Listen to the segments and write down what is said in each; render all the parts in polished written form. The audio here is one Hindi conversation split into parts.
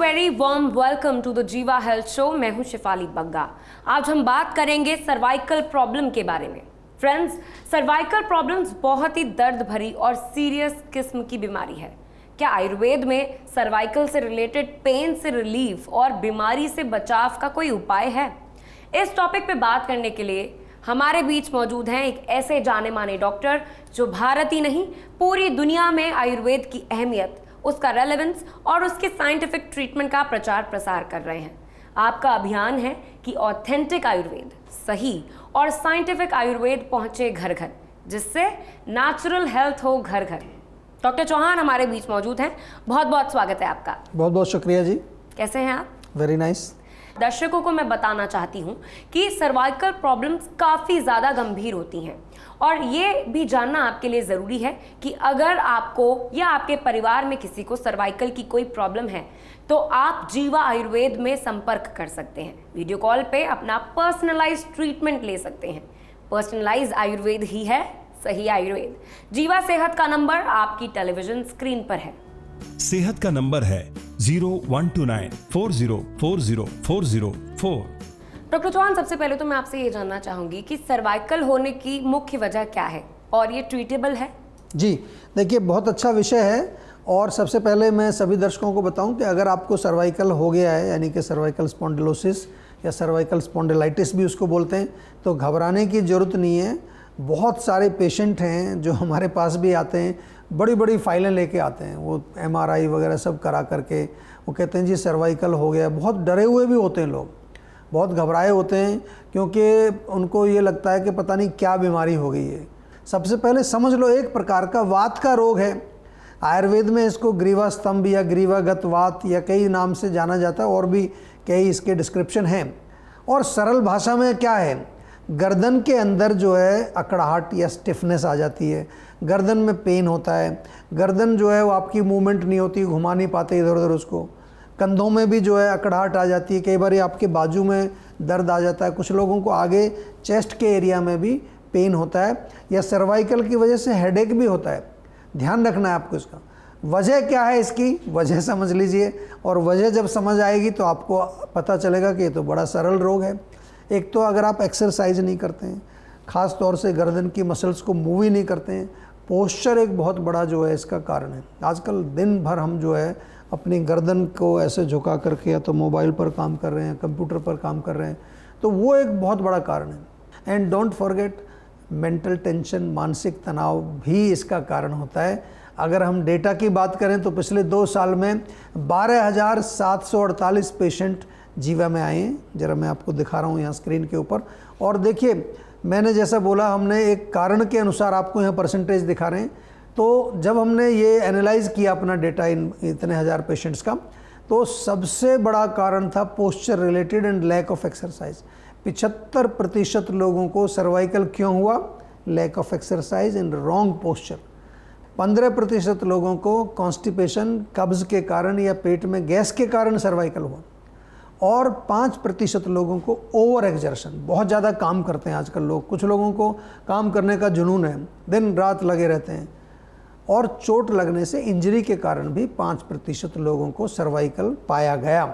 Very warm welcome to the Jiva health show. मैं हूं शिफाली बग्गा। आज हम बात करेंगे सर्वाइकल प्रॉब्लम के बारे में। फ्रेंड्स, सर्वाइकल प्रॉब्लम्स बहुत ही दर्द भरी और सीरियस किस्म की बीमारी है। क्या आयुर्वेद में सर्वाइकल से रिलेटेड पेन से रिलीफ और बीमारी से बचाव का कोई उपाय है? इस टॉपिक पे बात करने के लिए हमारे बीच मौजूद हैं एक ऐसे जाने माने डॉक्टर जो भारत ही नहीं पूरी दुनिया में आयुर्वेद की अहमियत, उसका रेलेवेंस और उसके साइंटिफिक ट्रीटमेंट का प्रचार प्रसार कर रहे हैं। आपका अभियान है कि ऑथेंटिक आयुर्वेद, सही और साइंटिफिक आयुर्वेद पहुंचे घर घर, जिससे नेचुरल हेल्थ हो घर घर। डॉक्टर चौहान हमारे बीच मौजूद हैं। बहुत बहुत स्वागत है आपका। बहुत बहुत शुक्रिया जी। कैसे हैं आप? Very nice. दर्शकों को मैं बताना चाहती हूँ कि सर्वाइकल प्रॉब्लम्स काफ़ी ज़्यादा गंभीर होती हैं और ये भी जानना आपके लिए ज़रूरी है कि अगर आपको या आपके परिवार में किसी को सर्वाइकल की कोई प्रॉब्लम है तो आप जीवा आयुर्वेद में संपर्क कर सकते हैं। वीडियो कॉल पे अपना पर्सनलाइज ट्रीटमेंट ले सकते हैं। पर्सनलाइज आयुर्वेद ही है सही आयुर्वेद। जीवा सेहत का नंबर आपकी टेलीविजन स्क्रीन पर है। सेहत का नंबर है 012940404004। डॉक्टर चौहान, सबसे पहले तो मैं आपसे ये जानना चाहूंगी कि सर्वाइकल होने की मुख्य वजह क्या है और ये ट्रीटेबल है? जी देखिए, बहुत अच्छा विषय है। और सबसे पहले मैं सभी दर्शकों को बताऊं कि अगर आपको सर्वाइकल हो गया है, यानी कि सर्वाइकल स्पॉन्डिलोसिस या सर्वाइकल स्पॉन्डिलाइटिस भी उसको बोलते हैं, तो घबराने की ज़रूरत नहीं है। बहुत सारे पेशेंट हैं जो हमारे पास भी आते हैं, बड़ी बड़ी फाइलें लेके आते हैं, वो MRI वगैरह सब करा करके वो कहते हैं जी सर्वाइकल हो गया। बहुत डरे हुए भी होते हैं लोग, बहुत घबराए होते हैं, क्योंकि उनको ये लगता है कि पता नहीं क्या बीमारी हो गई है। सबसे पहले समझ लो, एक प्रकार का वात का रोग है। आयुर्वेद में इसको ग्रीवा स्तंभ या ग्रीवागत वात या कई नाम से जाना जाता है, और भी कई इसके डिस्क्रिप्शन हैं। और सरल भाषा में क्या है, गर्दन के अंदर जो है अकड़ाहट या स्टिफनेस आ जाती है, गर्दन में पेन होता है, गर्दन जो है वो आपकी मूवमेंट नहीं होती, घुमा नहीं पाते इधर उधर उसको। कंधों में भी जो है अकड़ाहट आ जाती है, कई बार आपके बाजू में दर्द आ जाता है, कुछ लोगों को आगे चेस्ट के एरिया में भी पेन होता है, या सर्वाइकल की वजह से हेडेक भी होता है। ध्यान रखना है आपको इसका। वजह क्या है इसकी, वजह समझ लीजिए, और वजह जब समझ आएगी तो आपको पता चलेगा कि ये तो बड़ा सरल रोग है। एक तो अगर आप एक्सरसाइज नहीं करते हैं, ख़ास तौर से गर्दन की मसल्स को मूव ही नहीं करते हैं, पोस्चर एक बहुत बड़ा जो है इसका कारण है। आजकल दिन भर हम जो है अपनी गर्दन को ऐसे झुका करके या तो मोबाइल पर काम कर रहे हैं, कंप्यूटर पर काम कर रहे हैं, तो वो एक बहुत बड़ा कारण है। And don't forget, mental tension, मानसिक तनाव भी इसका कारण होता है। अगर हम डेटा की बात करें तो पिछले 2 साल में 12,748 पेशेंट जीवा में आए हैं। जरा मैं आपको दिखा रहा हूँ यहाँ स्क्रीन के ऊपर, और देखिए मैंने जैसा बोला, हमने एक कारण के अनुसार आपको यहाँ परसेंटेज दिखा रहे हैं। तो जब हमने ये एनालाइज़ किया अपना डेटा इतने हज़ार पेशेंट्स का, तो सबसे बड़ा कारण था posture related and lack of exercise. 75% लोगों को सर्वाइकल क्यों हुआ? Lack of exercise and wrong posture. 15% लोगों को कॉन्स्टिपेशन, कब्ज़ के कारण या पेट में गैस के कारण सर्वाइकल हुआ, और 5% लोगों को ओवर एक्सर्शन, बहुत ज़्यादा काम करते हैं आजकल लोग, कुछ लोगों को काम करने का जुनून है, दिन रात लगे रहते हैं, और चोट लगने से इंजरी के कारण भी 5% लोगों को सर्वाइकल पाया गया।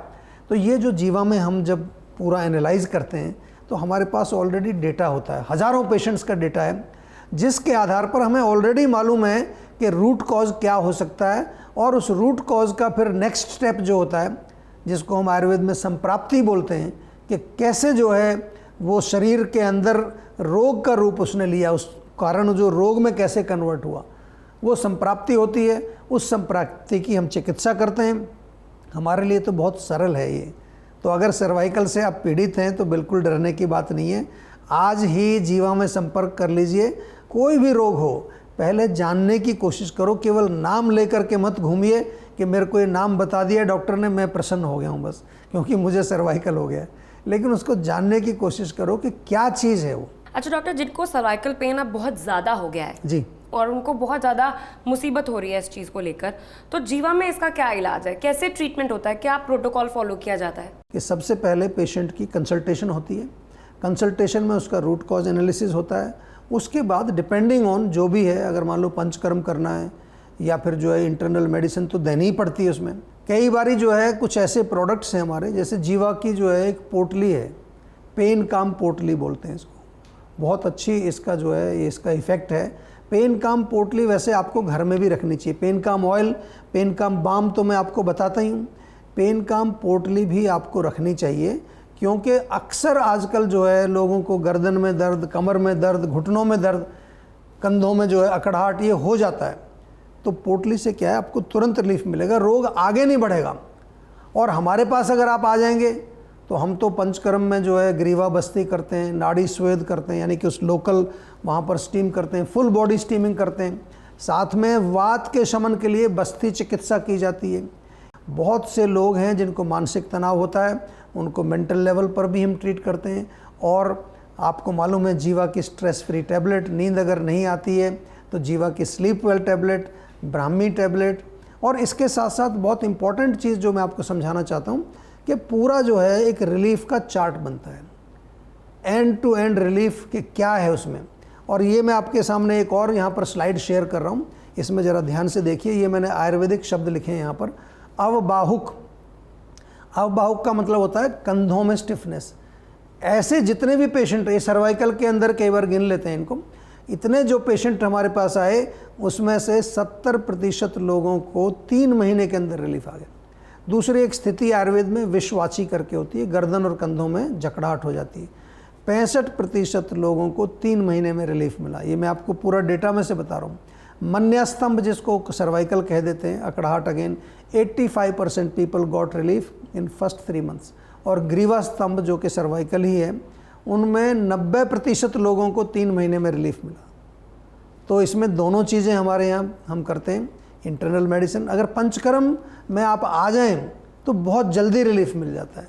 तो ये जो जीवा में हम जब पूरा एनालाइज करते हैं तो हमारे पास ऑलरेडी डेटा होता है, हज़ारों पेशेंट्स का डेटा है, जिसके आधार पर हमें ऑलरेडी मालूम है कि रूट कॉज क्या हो सकता है, और उस रूट कॉज का फिर नेक्स्ट स्टेप जो होता है, जिसको हम आयुर्वेद में संप्राप्ति बोलते हैं, कि कैसे जो है वो शरीर के अंदर रोग का रूप उसने लिया, उस कारण जो रोग में कैसे कन्वर्ट हुआ, वो संप्राप्ति होती है। उस संप्राप्ति की हम चिकित्सा करते हैं। हमारे लिए तो बहुत सरल है ये। तो अगर सर्वाइकल से आप पीड़ित हैं तो बिल्कुल डरने की बात नहीं है। आज ही जीवा में संपर्क कर लीजिए। कोई भी रोग हो, पहले जानने की कोशिश करो, केवल नाम लेकर के मत घूमिए कि मेरे को ये नाम बता दिया डॉक्टर ने, मैं प्रसन्न हो गया हूँ बस क्योंकि मुझे सर्वाइकल हो गया। लेकिन उसको जानने की कोशिश करो कि क्या चीज़ है वो। अच्छा डॉक्टर, जिनको सर्वाइकल पेन अब बहुत ज़्यादा हो गया है जी, और उनको बहुत ज़्यादा मुसीबत हो रही है इस चीज़ को लेकर, तो जीवा में इसका क्या इलाज है, कैसे ट्रीटमेंट होता है, क्या प्रोटोकॉल फॉलो किया जाता है? कि सबसे पहले पेशेंट की कंसल्टेशन होती है। कंसल्टेशन में उसका रूट कॉज एनालिसिस होता है। उसके बाद डिपेंडिंग ऑन जो भी है, अगर मान लो पंचकर्म करना है या फिर जो है इंटरनल मेडिसिन तो देनी ही पड़ती है उसमें, कई बारी जो है कुछ ऐसे प्रोडक्ट्स हैं हमारे, जैसे जीवा की जो है एक पोटली है, पेन काम पोटली बोलते हैं इसको, बहुत अच्छी इसका जो है इसका इफ़ेक्ट है। पेन काम पोटली वैसे आपको घर में भी रखनी चाहिए। पेन काम ऑयल, पेन काम बाम तो मैं आपको बताता ही हूँ, पेन काम पोटली भी आपको रखनी चाहिए, क्योंकि अक्सर आजकल जो है लोगों को गर्दन में दर्द, कमर में दर्द, घुटनों में दर्द, कंधों में जो है अकड़ाहट ये हो जाता है। तो पोटली से क्या है, आपको तुरंत रिलीफ मिलेगा, रोग आगे नहीं बढ़ेगा। और हमारे पास अगर आप आ जाएंगे तो हम तो पंचकर्म में जो है ग्रीवा बस्ती करते हैं, नाड़ी स्वेद करते हैं, यानी कि उस लोकल वहाँ पर स्टीम करते हैं, फुल बॉडी स्टीमिंग करते हैं। साथ में वात के शमन के लिए बस्ती चिकित्सा की जाती है। बहुत से लोग हैं जिनको मानसिक तनाव होता है, उनको मेंटल लेवल पर भी हम ट्रीट करते हैं। और आपको मालूम है जीवा की स्ट्रेस फ्री टैबलेट, नींद अगर नहीं आती है तो जीवा की sleep well tablet, Brahmi tablet. और इसके साथ साथ बहुत इंपॉर्टेंट चीज़ जो मैं आपको समझाना चाहता हूँ कि पूरा जो है एक रिलीफ का चार्ट बनता है, एंड टू एंड रिलीफ के क्या है उसमें। और ये मैं आपके सामने एक और यहाँ पर स्लाइड शेयर कर रहा हूँ, इसमें ज़रा ध्यान से देखिए। ये मैंने आयुर्वेदिक शब्द लिखे हैं यहाँ पर, अवबाहुक। अवबाहुक का मतलब होता है कंधों में स्टिफनेस। ऐसे जितने भी पेशेंट, ये सर्वाइकल के अंदर कई बार गिन लेते हैं इनको, इतने जो पेशेंट हमारे पास आए उसमें से 70% लोगों को 3 महीने के अंदर रिलीफ आ गया। दूसरी एक स्थिति आयुर्वेद में विषवाची करके होती है, गर्दन और कंधों में जकड़ाहट हो जाती है, 65% लोगों को 3 महीने में रिलीफ मिला। ये मैं आपको पूरा डेटा में से बता रहा हूँ। मन्यास्तंभ जिसको सर्वाइकल कह देते हैं, अकड़ाहट again, 85% people got relief in first 3 months. और ग्रीवा स्तंभ जो कि सर्वाइकल ही है, उनमें 90% लोगों को 3 महीने में रिलीफ मिला। तो इसमें दोनों चीज़ें हमारे यहाँ हम करते हैं, इंटरनल मेडिसिन। अगर पंचकर्म में आप आ जाएं तो बहुत जल्दी रिलीफ मिल जाता है।